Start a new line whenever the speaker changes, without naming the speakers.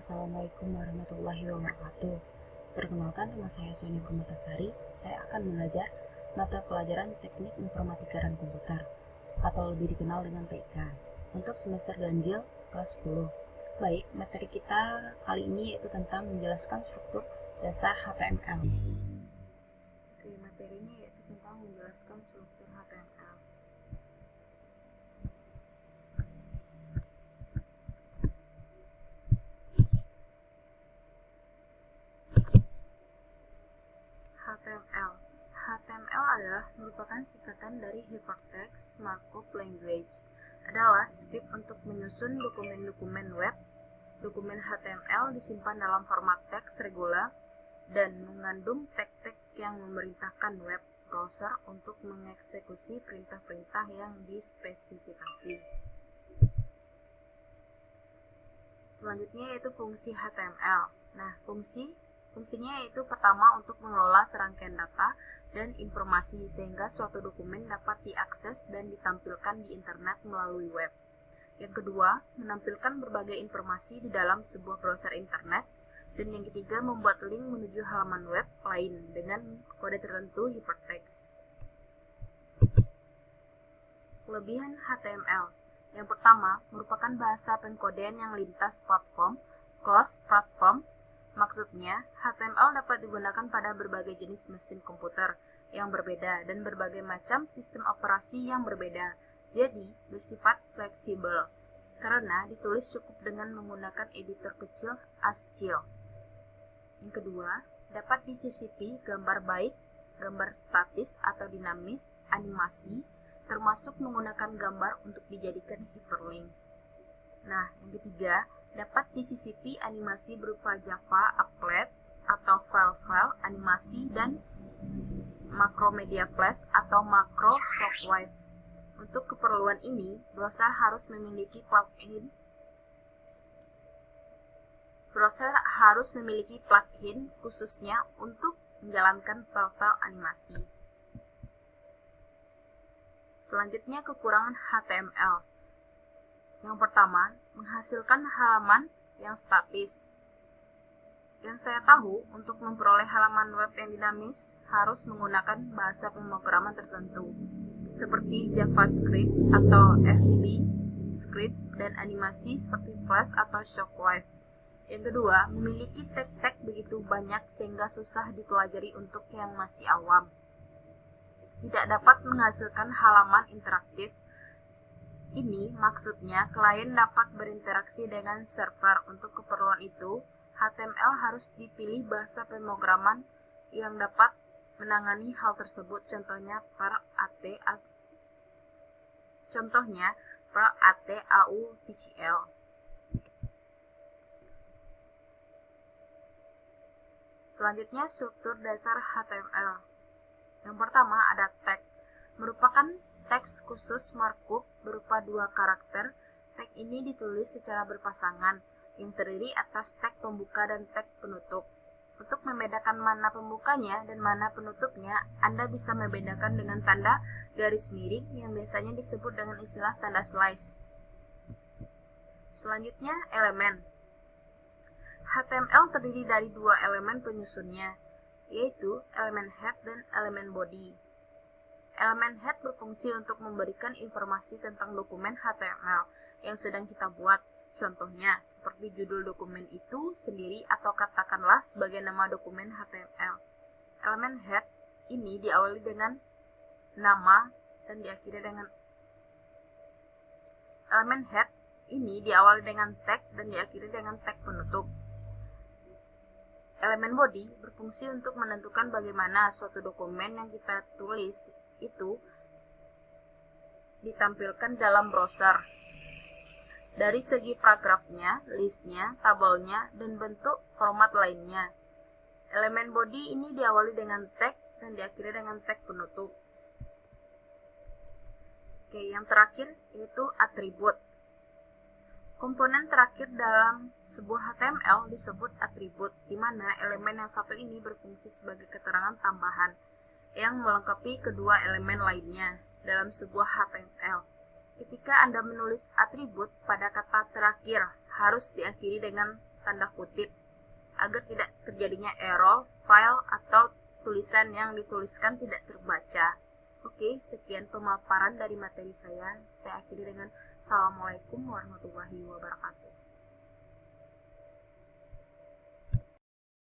Assalamualaikum warahmatullahi wabarakatuh. Perkenalkan, nama saya Sony Permatasari. Saya akan mengajar mata pelajaran Teknik Informatika dan Komputer, atau lebih dikenal dengan TIK, untuk semester ganjil kelas 10. Baik, materi kita kali ini yaitu tentang menjelaskan struktur dasar HTML. Materinya yaitu tentang menjelaskan struktur HTML. HTML adalah merupakan singkatan dari Hypertext Markup Language. Adalah script untuk menyusun dokumen-dokumen web. Dokumen HTML disimpan dalam format teks regular dan mengandung tag-tag yang memerintahkan web browser untuk mengeksekusi perintah-perintah yang dispesifikasi. Selanjutnya yaitu fungsi HTML. Nah, fungsinya yaitu pertama untuk mengelola serangkaian data dan informasi sehingga suatu dokumen dapat diakses dan ditampilkan di internet melalui web. Yang kedua, menampilkan berbagai informasi di dalam sebuah browser internet. Dan yang ketiga, membuat link menuju halaman web lain dengan kode tertentu hypertext. Kelebihan HTML. Yang pertama, merupakan bahasa pengkodean yang lintas platform, cross platform. Maksudnya, HTML dapat digunakan pada berbagai jenis mesin komputer yang berbeda dan berbagai macam sistem operasi yang berbeda. Jadi, bersifat fleksibel karena ditulis cukup dengan menggunakan editor kecil ASCII. Yang kedua, dapat disisipi gambar baik, gambar statis atau dinamis, animasi, termasuk menggunakan gambar untuk dijadikan hyperlink. Nah, yang ketiga, dapat disisipi animasi berupa Java Applet atau file-file animasi dan Macromedia Flash atau Macro Shockwave. Untuk keperluan ini, browser harus memiliki plugin khususnya untuk menjalankan file-file animasi. Selanjutnya, kekurangan HTML. Yang pertama, menghasilkan halaman yang statis. Yang saya tahu, untuk memperoleh halaman web yang dinamis harus menggunakan bahasa pemrograman tertentu, seperti JavaScript atau VB-Script dan animasi seperti Flash atau Shockwave. Yang kedua, memiliki tag-tag begitu banyak sehingga susah dipelajari untuk yang masih awam. Tidak dapat menghasilkan halaman interaktif. Ini maksudnya klien dapat berinteraksi dengan server. Untuk keperluan itu, HTML harus dipilih bahasa pemrograman yang dapat menangani hal tersebut. Contohnya Perl, AU, TCL. Selanjutnya, struktur dasar HTML. Yang pertama ada tag, merupakan teks khusus markup berupa dua karakter. Tag ini ditulis secara berpasangan yang terdiri atas tag pembuka dan tag penutup. Untuk membedakan mana pembukanya dan mana penutupnya, Anda bisa membedakan dengan tanda garis miring yang biasanya disebut dengan istilah tanda slice. Selanjutnya, elemen. HTML terdiri dari dua elemen penyusunnya, yaitu elemen head dan elemen body. Elemen head berfungsi untuk memberikan informasi tentang dokumen HTML yang sedang kita buat. Contohnya, seperti judul dokumen itu sendiri atau katakanlah sebagai nama dokumen HTML. Elemen head ini diawali dengan nama dan diakhiri dengan tag dan diakhiri dengan tag penutup. Elemen body berfungsi untuk menentukan bagaimana suatu dokumen yang kita tulis itu ditampilkan dalam browser. Dari segi paragrafnya, listnya, tabelnya, dan bentuk format lainnya. Elemen body ini diawali dengan tag dan diakhiri dengan tag penutup. Yang terakhir yaitu atribut. Komponen terakhir dalam sebuah HTML disebut atribut, di mana elemen yang satu ini berfungsi sebagai keterangan tambahan yang melengkapi kedua elemen lainnya dalam sebuah HTML. Ketika Anda menulis atribut pada kata terakhir harus diakhiri dengan tanda kutip agar tidak terjadinya error, file atau tulisan yang dituliskan tidak terbaca. Oke, sekian pemaparan dari materi saya. Saya akhiri dengan Assalamualaikum warahmatullahi wabarakatuh.